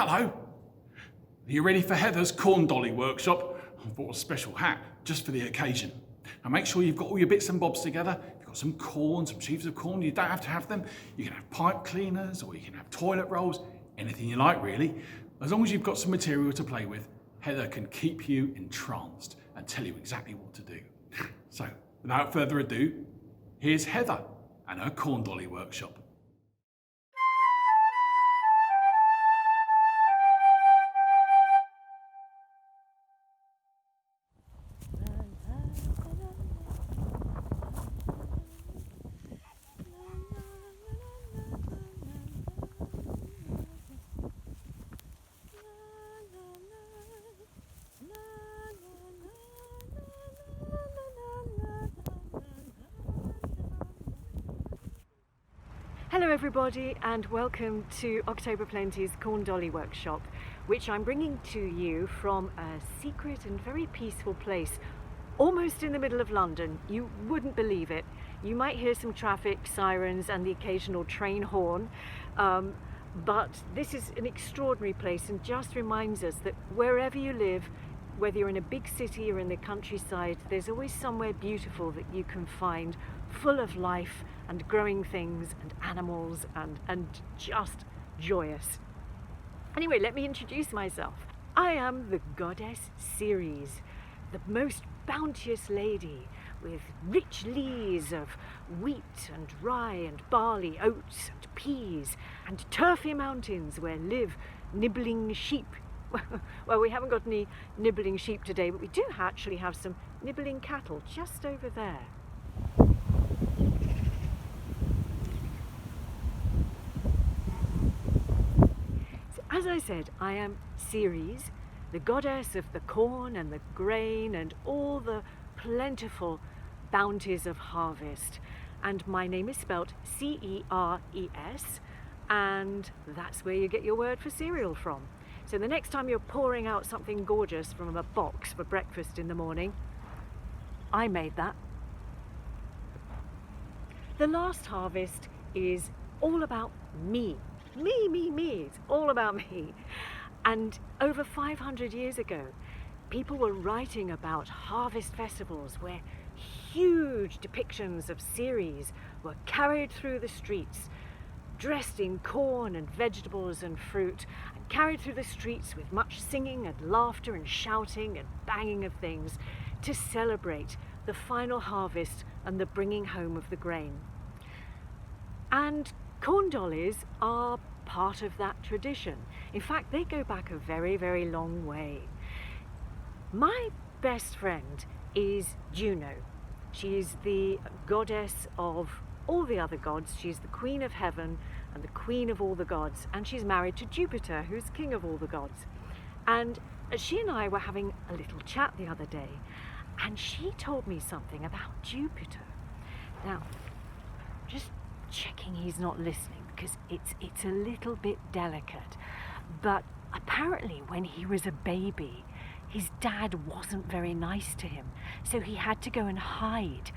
Hello. Are you ready for Heather's corn dolly workshop? I've bought a special hat just for the occasion. Now make sure you've got all your bits and bobs together. You've got some corn, some sheaves of corn. You don't have to have them. You can have pipe cleaners or you can have toilet rolls, anything you like really. As long as you've got some material to play with, Heather can keep you entranced and tell you exactly what to do. So without further ado, here's Heather and her corn dolly workshop. Hello everybody and welcome to October Plenty's Corn Dolly Workshop, which I'm bringing to you from a secret and very peaceful place, almost in the middle of London. You wouldn't believe it. You might hear some traffic sirens and the occasional train horn, but this is an extraordinary place and just reminds us that wherever you live, whether you're in a big city or in the countryside, there's always somewhere beautiful that you can find, full of life and growing things and animals and just joyous. Anyway, let me introduce myself. I am the goddess Ceres, the most bounteous lady with rich lees of wheat and rye and barley, oats and peas, and turfy mountains where live nibbling sheep. Well, we haven't got any nibbling sheep today, but we do actually have some nibbling cattle just over there. So, as I said, I am Ceres, the goddess of the corn and the grain and all the plentiful bounties of harvest. And my name is spelt C-E-R-E-S, and that's where you get your word for cereal from. So the next time you're pouring out something gorgeous from a box for breakfast in the morning, I made that. The last harvest is all about me. Me. It's all about me. And over 500 years ago, people were writing about harvest festivals where huge depictions of Ceres were carried through the streets, dressed in corn and vegetables and fruit, and carried through the streets with much singing and laughter and shouting and banging of things to celebrate the final harvest and the bringing home of the grain. And corn dollies are part of that tradition. In fact, they go back a very, very long way. My best friend is Juno. She's the goddess of all the other gods. She's the queen of heaven and the queen of all the gods, and she's married to Jupiter, who's king of all the gods. And she and I were having a little chat the other day, and she told me something about Jupiter. Now, just checking he's not listening, because it's a little bit delicate, but apparently when he was a baby, his dad wasn't very nice to him, so he had to go and hide,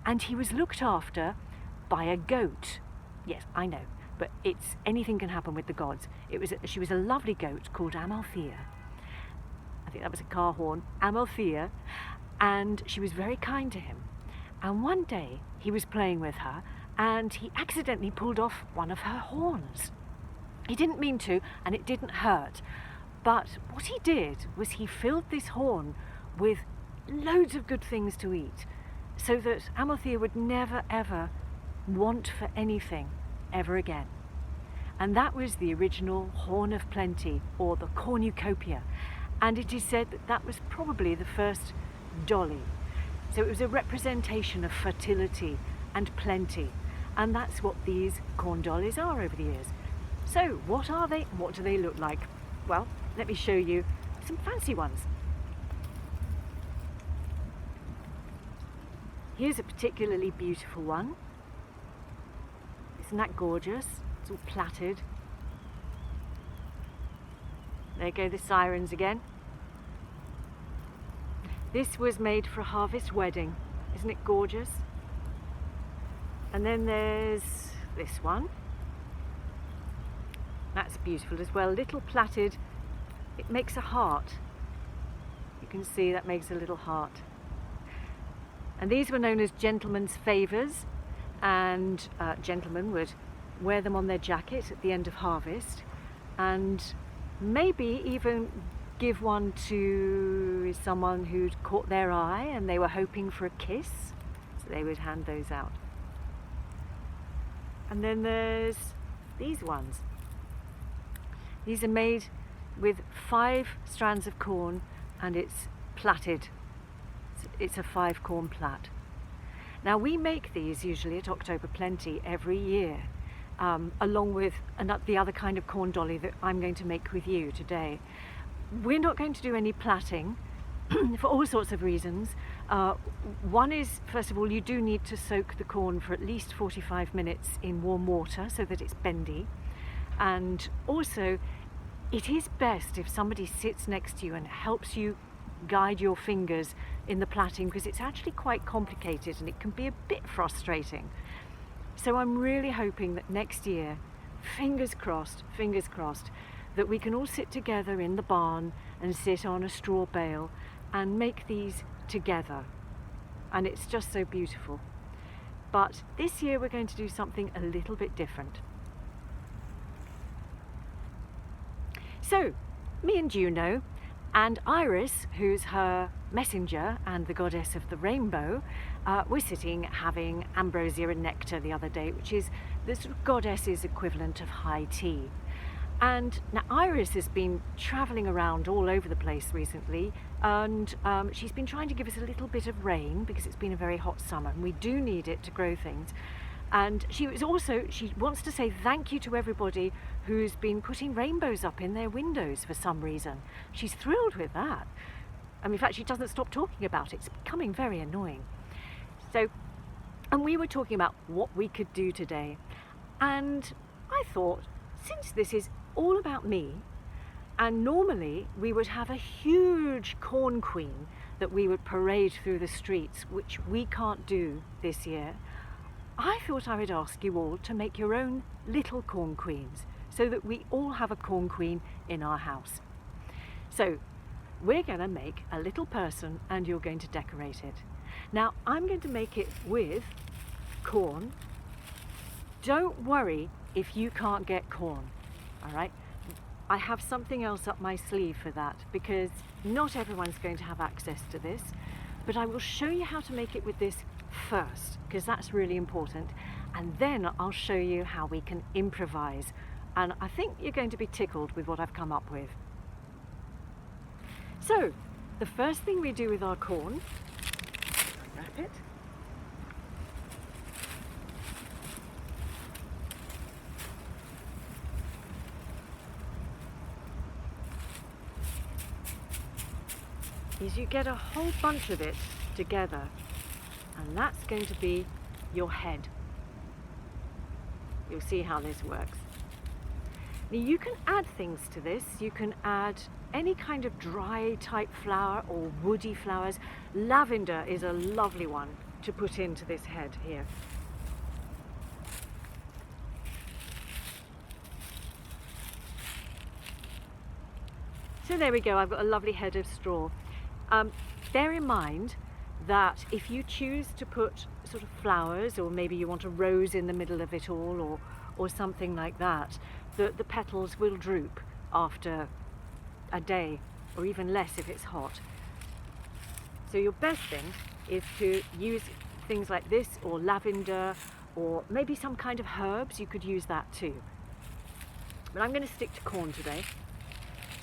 and he was looked after by a goat. Yes, I know, but it's anything can happen with the gods. She was a lovely goat called Amalthea. I think that was a car horn. Amalthea, and she was very kind to him. And one day he was playing with her and he accidentally pulled off one of her horns. He didn't mean to, and it didn't hurt. But what he did was he filled this horn with loads of good things to eat, so that Amalthea would never ever want for anything ever again. And that was the original Horn of Plenty, or the cornucopia. And it is said that that was probably the first dolly. So it was a representation of fertility and plenty. And that's what these corn dollies are over the years. So what are they? What do they look like? Well, let me show you some fancy ones. Here's a particularly beautiful one. Isn't that gorgeous? It's all plaited. There go the sirens again. This was made for a harvest wedding. Isn't it gorgeous? And then there's this one. That's beautiful as well. Little plaited, it makes a heart. You can see that makes a little heart. And these were known as gentlemen's favours, and gentlemen would wear them on their jacket at the end of harvest, and maybe even give one to someone who'd caught their eye and they were hoping for a kiss, so they would hand those out. And then there's these ones. These are made with 5 strands of corn, and it's plaited. It's a 5 corn plait. Now we make these usually at October Plenty every year, along with the other kind of corn dolly that I'm going to make with you today. We're not going to do any plaiting for all sorts of reasons. One is, first of all, you do need to soak the corn for at least 45 minutes in warm water so that it's bendy. And also, it is best if somebody sits next to you and helps you guide your fingers in the plaiting, because it's actually quite complicated and it can be a bit frustrating. So I'm really hoping that next year, fingers crossed, that we can all sit together in the barn and sit on a straw bale and make these together. And it's just so beautiful. But this year we're going to do something a little bit different. So, me and Juno and Iris, who's her messenger and the goddess of the rainbow, were sitting having ambrosia and nectar the other day, which is the sort of goddess's equivalent of high tea. And now Iris has been travelling around all over the place recently, and she's been trying to give us a little bit of rain because it's been a very hot summer and we do need it to grow things. And she wants to say thank you to everybody who's been putting rainbows up in their windows for some reason. She's thrilled with that. In fact, she doesn't stop talking about it. It's becoming very annoying. And we were talking about what we could do today. And I thought, since this is all about me, and normally we would have a huge corn queen that we would parade through the streets, which we can't do this year, I thought I would ask you all to make your own little corn queens so that we all have a corn queen in our house. So we're going to make a little person and you're going to decorate it. Now I'm going to make it with corn. Don't worry if you can't get corn, all right? I have something else up my sleeve for that because not everyone's going to have access to this, but I will show you how to make it with this first, because that's really important, and then I'll show you how we can improvise, and I think you're going to be tickled with what I've come up with. So the first thing we do with our corn, wrap it, is you get a whole bunch of it together, and that's going to be your head. You'll see how this works. Now you can add things to this. You can add any kind of dry type flower or woody flowers. Lavender is a lovely one to put into this head here. So there we go, I've got a lovely head of straw. Bear in mind that if you choose to put sort of flowers, or maybe you want a rose in the middle of it all, or something like that, the petals will droop after a day, or even less if it's hot. So your best thing is to use things like this, or lavender, or maybe some kind of herbs. You could use that too. But I'm going to stick to corn today.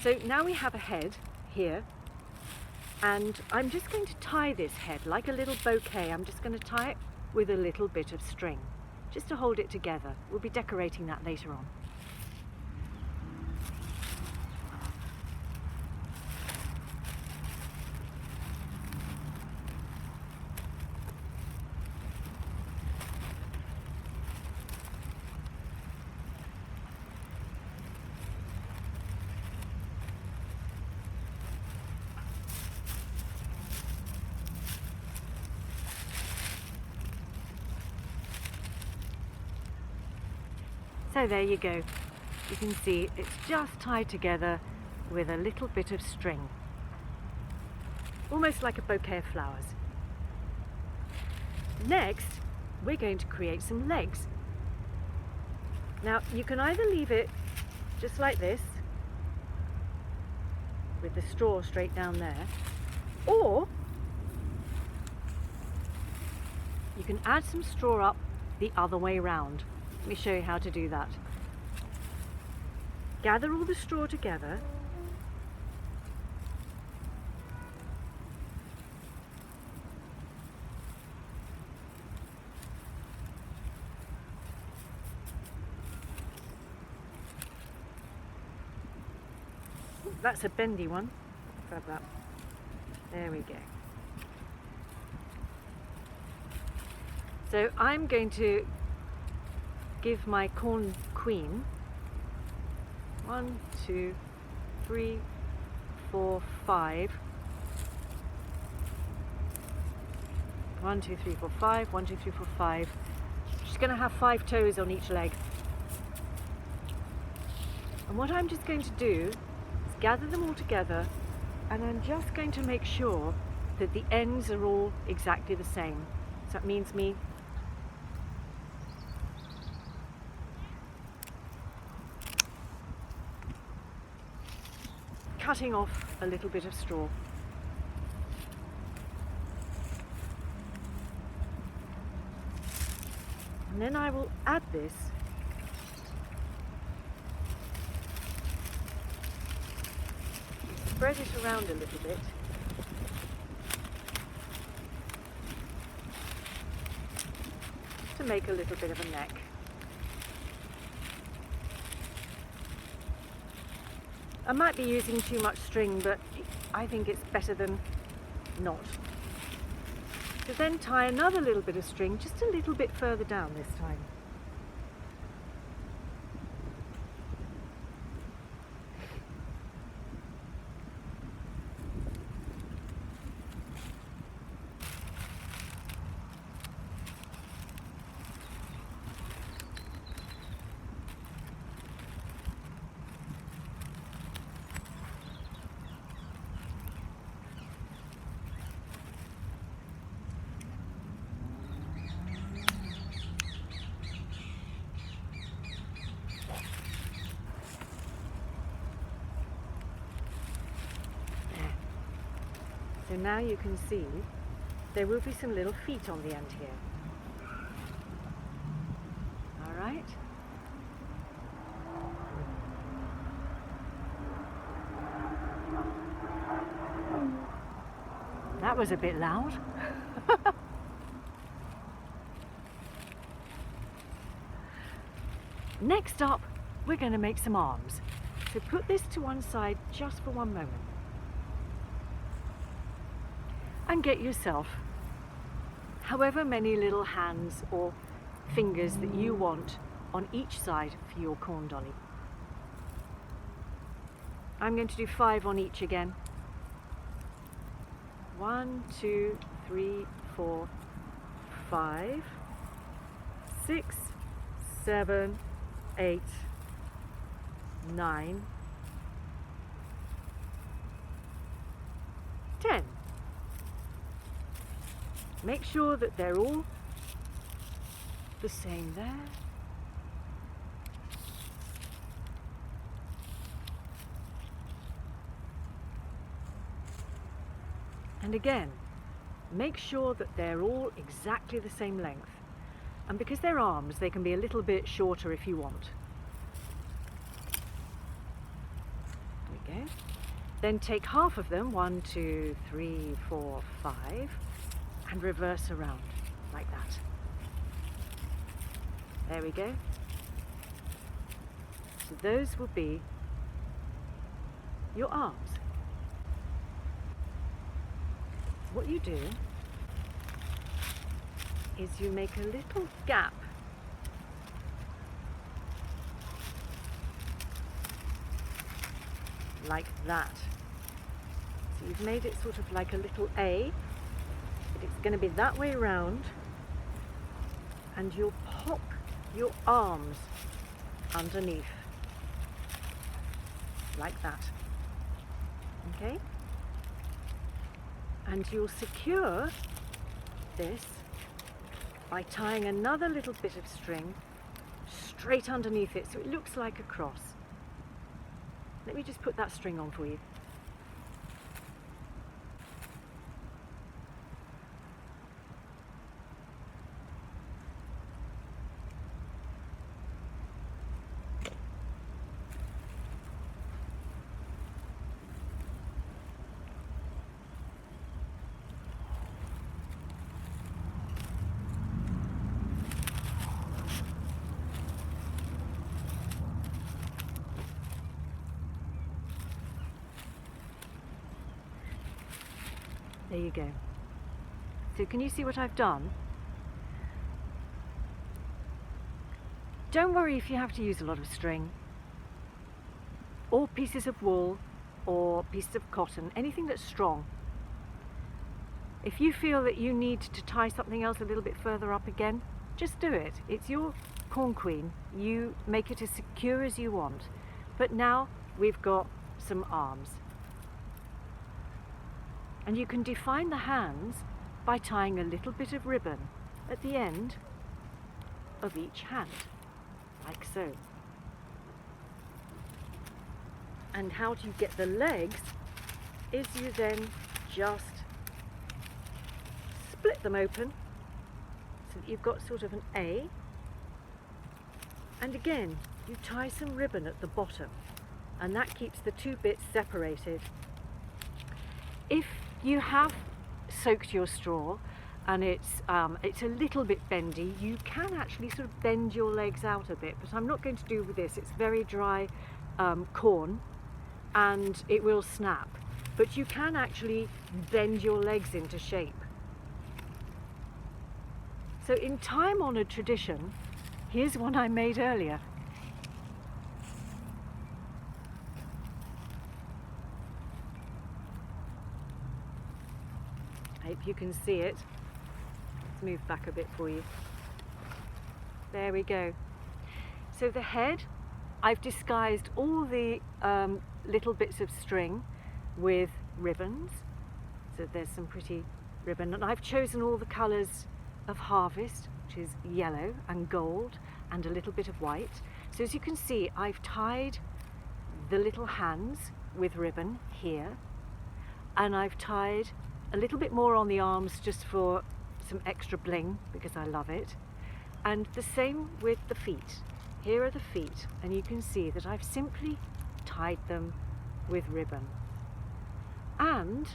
So now we have a head here, and I'm just going to tie this head like a little bouquet. I'm just going to tie it with a little bit of string, just to hold it together. We'll be decorating that later on. So there you go. You can see it's just tied together with a little bit of string. Almost like a bouquet of flowers. Next, we're going to create some legs. Now, you can either leave it just like this, with the straw straight down there, or you can add some straw up the other way round. Let me show you how to do that. Gather all the straw together. That's a bendy one. Grab that. There we go. So I'm going to give my corn queen 1, 2, 3, 4, 5. 1, 2, 3, 4, 5. 1, 2, 3, 4, 5. She's going to have 5 toes on each leg. And what I'm just going to do is gather them all together, and I'm just going to make sure that the ends are all exactly the same. So that means me cutting off a little bit of straw. And then I will add this spread it around a little bit. To make a little bit of a neck. I might be using too much string, but I think it's better than not. To then tie another little bit of string just a little bit further down this time. So now you can see there will be some little feet on the end here. All right. That was a bit loud. Next up, we're going to make some arms. So put this to one side just for one moment. And get yourself however many little hands or fingers that you want on each side for your corn dolly. I'm going to do 5 on each again. 1, 2, 3, 4, 5, 6, 7, 8, 9, 10. Make sure that they're all the same there. And again, make sure that they're all exactly the same length. And because they're arms, they can be a little bit shorter if you want. There we go. Then take half of them, 1, 2, 3, 4, 5, and reverse around like that. There we go. So those will be your arms. What you do is you make a little gap like that. So you've made it sort of like a little A, but it's going to be that way round, and you'll pop your arms underneath like that. Okay? And you'll secure this by tying another little bit of string straight underneath it so it looks like a cross. Let me just put that string on for you. There you go. So can you see what I've done? Don't worry if you have to use a lot of string, or pieces of wool, or pieces of cotton, anything that's strong. If you feel that you need to tie something else a little bit further up again, just do it. It's your corn queen. You make it as secure as you want. But now we've got some arms. And you can define the hands by tying a little bit of ribbon at the end of each hand, like so. And how do you get the legs is you then just split them open so that you've got sort of an A. And again, you tie some ribbon at the bottom, and that keeps the two bits separated. If you have soaked your straw and it's a little bit bendy, you can actually sort of bend your legs out a bit, but I'm not going to do with this. It's very dry corn and it will snap, but you can actually bend your legs into shape. So in time-honoured tradition, here's one I made earlier. I hope you can see it. Let's move back a bit for you. There we go. So the head, I've disguised all the little bits of string with ribbons. So there's some pretty ribbon, and I've chosen all the colours of harvest, which is yellow and gold and a little bit of white. So as you can see, I've tied the little hands with ribbon here, and I've tied a little bit more on the arms just for some extra bling because I love it. And the same with the feet. Here are the feet, and you can see that I've simply tied them with ribbon. And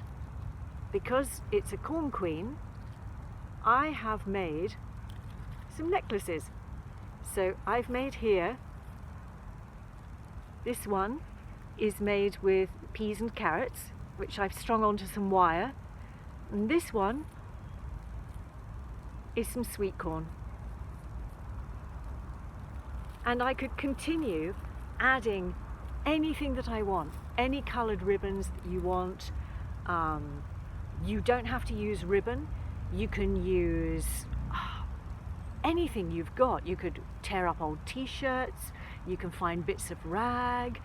because it's a corn queen, I have made some necklaces. So I've made here, this one is made with peas and carrots, which I've strung onto some wire. And this one is some sweet corn. And I could continue adding anything that I want, any coloured ribbons that you want. You don't have to use ribbon. You can use anything you've got. You could tear up old t-shirts, you can find bits of rag,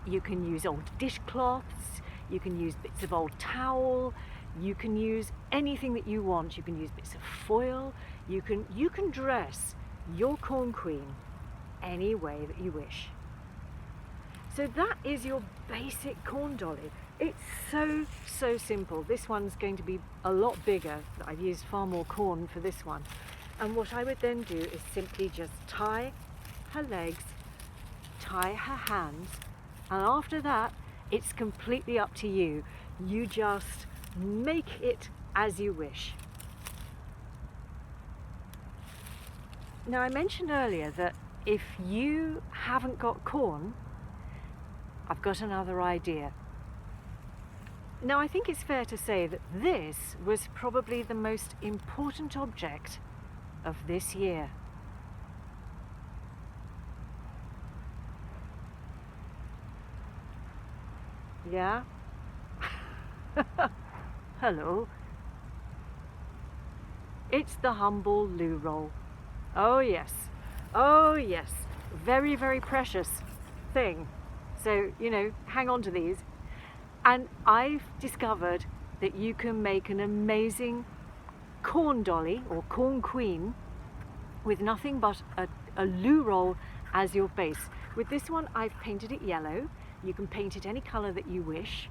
you can use old dishcloths, you can use bits of old towel, you can use anything that you want. You can use bits of foil. You can dress your corn queen any way that you wish. So that is your basic corn dolly. It's so simple. This one's going to be a lot bigger. I've used far more corn for this one. And what I would then do is simply just tie her legs, tie her hands, and after that it's completely up to you. You just make it as you wish. Now, I mentioned earlier that if you haven't got corn, I've got another idea. Now, I think it's fair to say that this was probably the most important object of this year. Yeah? Hello. It's the humble loo roll. Oh yes, very, very precious thing. So, you know, hang on to these. And I've discovered that you can make an amazing corn dolly or corn queen with nothing but a loo roll as your base. With this one, I've painted it yellow. You can paint it any colour that you wish,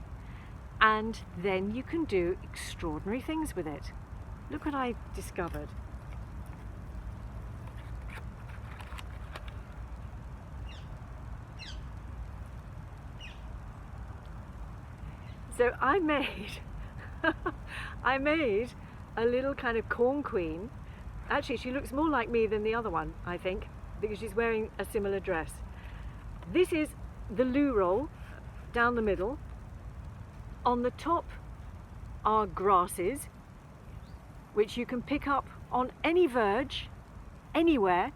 and then you can do extraordinary things with it. Look what I discovered. So I made a little kind of corn queen. Actually, she looks more like me than the other one, I think, because she's wearing a similar dress. This is the loo roll down the middle. On the top are grasses, which you can pick up on any verge, anywhere.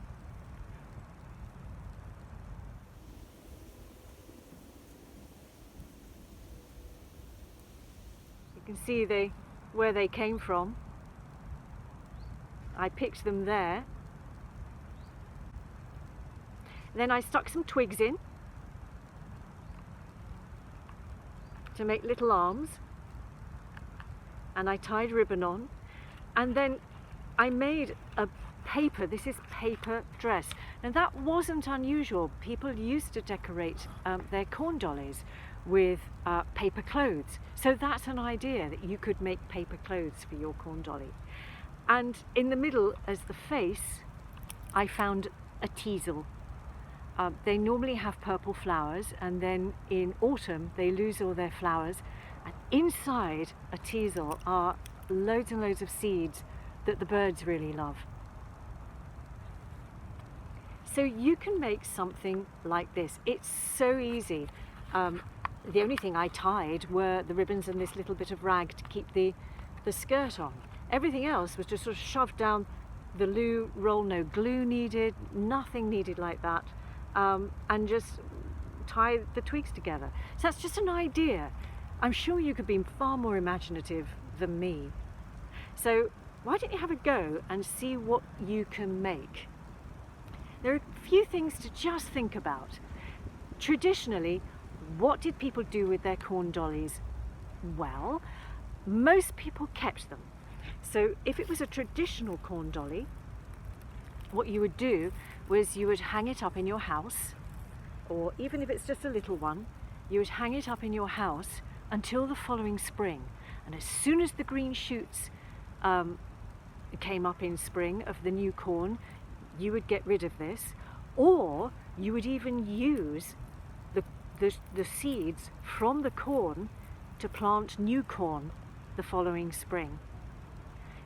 You can see where they came from. I picked them there. Then I stuck some twigs in to make little arms, and I tied ribbon on, and then I made a paper, this is paper dress. And that wasn't unusual. People used to decorate their corn dollies with paper clothes. So that's an idea, that you could make paper clothes for your corn dolly. And in the middle, as the face, I found a teasel. They normally have purple flowers, and then in autumn they lose all their flowers, and inside a teasel are loads and loads of seeds that the birds really love. So you can make something like this. It's so easy. The only thing I tied were the ribbons and this little bit of rag to keep the skirt on. Everything else was just sort of shoved down the loo roll, no glue needed, nothing needed like that, and just tie the twigs together. So that's just an idea. I'm sure you could be far more imaginative than me. So why don't you have a go and see what you can make? There are a few things to just think about. Traditionally, what did people do with their corn dollies? Well, most people kept them. So if it was a traditional corn dolly, what you would do was you would hang it up in your house, or even if it's just a little one, you would hang it up in your house until the following spring. And as soon as the green shoots came up in spring of the new corn, you would get rid of this, or you would even use the seeds from the corn to plant new corn the following spring.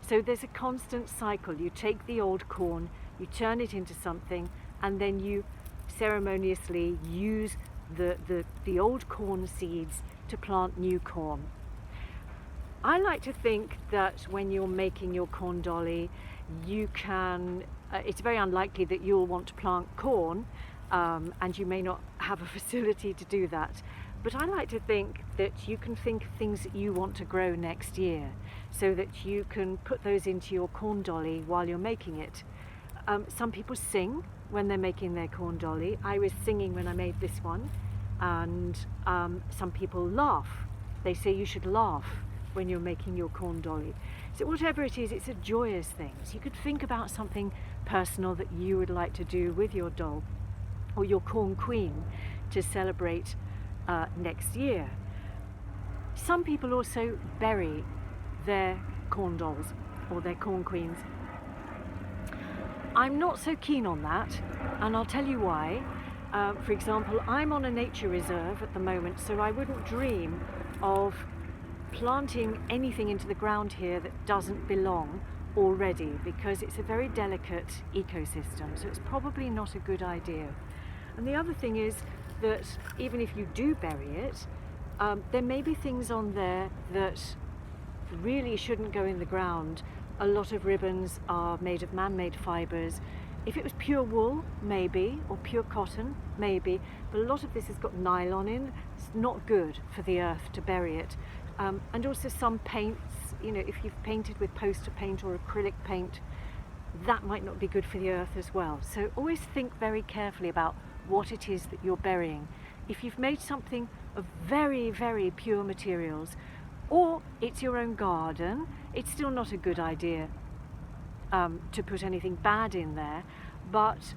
So there's a constant cycle. You take the old corn, you turn it into something, and then you ceremoniously use the old corn seeds to plant new corn. I like to think that when you're making your corn dolly, you can, it's very unlikely that you'll want to plant corn, and you may not have a facility to do that. But I like to think that you can think of things that you want to grow next year, so that you can put those into your corn dolly while you're making it. Some people sing when they're making their corn dolly. I was singing when I made this one, and some people laugh. They say you should laugh when you're making your corn dolly. So whatever it is, it's a joyous thing. So you could think about something personal that you would like to do with your doll or your corn queen to celebrate next year. Some people also bury their corn dolls or their corn queens. I'm not so keen on that, and I'll tell you why. For example, I'm on a nature reserve at the moment, so I wouldn't dream of planting anything into the ground here that doesn't belong already, because it's a very delicate ecosystem, so it's probably not a good idea. And the other thing is that even if you do bury it, there may be things on there that really shouldn't go in the ground. A lot of ribbons are made of man-made fibres. If it was pure wool, maybe, or pure cotton, maybe, but a lot of this has got nylon in. It's not good for the earth to bury it. And also some paints, you know, if you've painted with poster paint or acrylic paint, that might not be good for the earth as well. So always think very carefully about what it is that you're burying. if you've made something of very, very pure materials, or it's your own garden, it's still not a good idea to put anything bad in there, but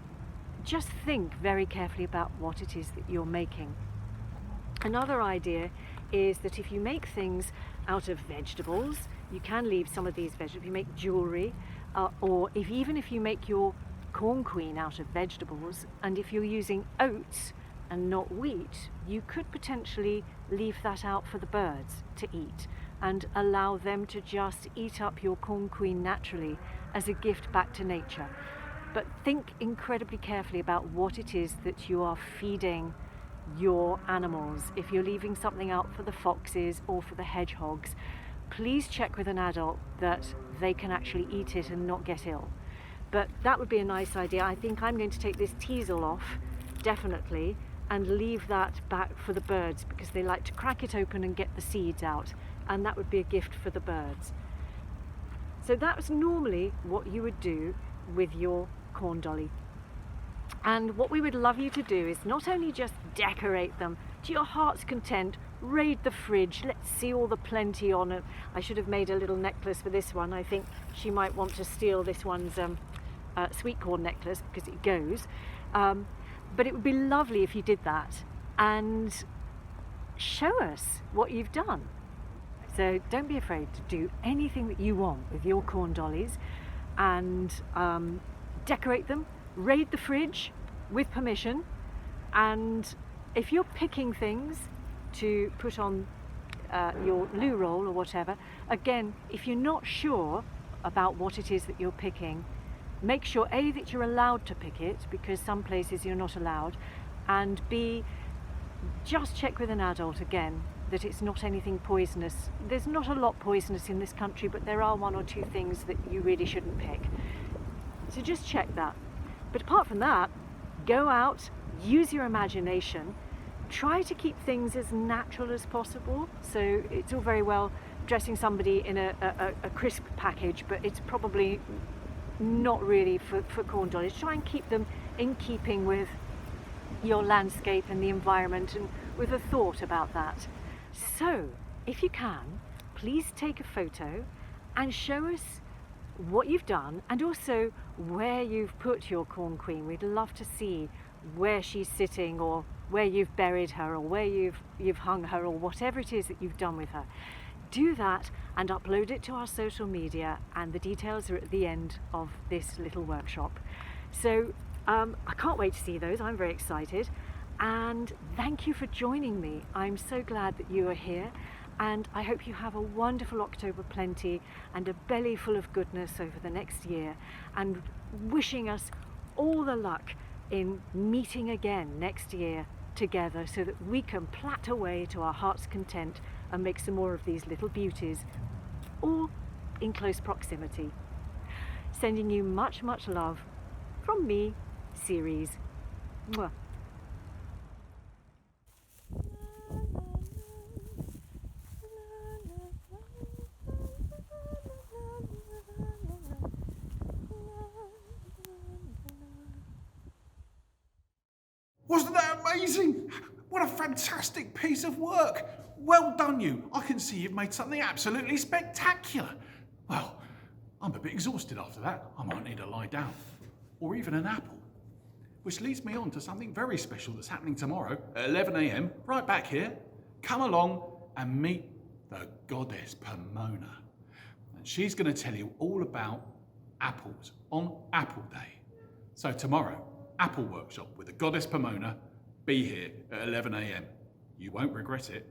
just think very carefully about what it is that you're making. Another idea is that if you make things out of vegetables, you can leave some of these vegetables. If you make jewellery, or even if you make your corn queen out of vegetables, and if you're using oats and not wheat, you could potentially leave that out for the birds to eat and allow them to just eat up your corn queen naturally as a gift back to nature. But think incredibly carefully about what it is that you are feeding your animals. If you're leaving something out for the foxes or for the hedgehogs, please check with an adult that they can actually eat it and not get ill. But that would be a nice idea. I think I'm going to take this teasel off, definitely, and leave that back for the birds, because they like to crack it open and get the seeds out, and that would be a gift for the birds. So that's normally what you would do with your corn dolly. And what we would love you to do is not only just decorate them to your heart's content, raid the fridge, let's see all the plenty on it. I should have made a little necklace for this one. I think she might want to steal this one's sweet corn necklace because it goes. But it would be lovely if you did that and show us what you've done. So don't be afraid to do anything that you want with your corn dollies, and decorate them, raid the fridge with permission, and if you're picking things to put on your loo roll or whatever, again, if you're not sure about what it is that you're picking, make sure A, that you're allowed to pick it, because some places you're not allowed, and B, just check with an adult again that it's not anything poisonous. There's not a lot poisonous in this country, but there are one or two things that you really shouldn't pick. So just check that. But apart from that, go out, use your imagination, try to keep things as natural as possible. So it's all very well dressing somebody in a crisp package, but it's probably not really for corn dollies. Try and keep them in keeping with your landscape and the environment, and with a thought about that. So if you can, please take a photo and show us what you've done, and also where you've put your corn queen. We'd love to see where she's sitting, or where you've buried her, or where you've hung her, or whatever it is that you've done with her. Do that and upload it to our social media, and the details are at the end of this little workshop. So I can't wait to see those. I'm very excited, and thank you for joining me. I'm so glad that you are here, and I hope you have a wonderful October plenty and a belly full of goodness over the next year, and wishing us all the luck in meeting again next year together, so that we can plat away to our heart's content and make some more of these little beauties, all in close proximity. Sending you much, much love from me, Ceres. Mwah. Wasn't that amazing? What a fantastic piece of work. Well done, you. I can see you've made something absolutely spectacular. Well, I'm a bit exhausted after that. I might need to lie down, or even an apple. Which leads me on to something very special that's happening tomorrow at 11 a.m, right back here. Come along and meet the goddess Pomona. And she's going to tell you all about apples on Apple Day. So tomorrow, Apple Workshop with the goddess Pomona. Be here at 11 a.m. You won't regret it.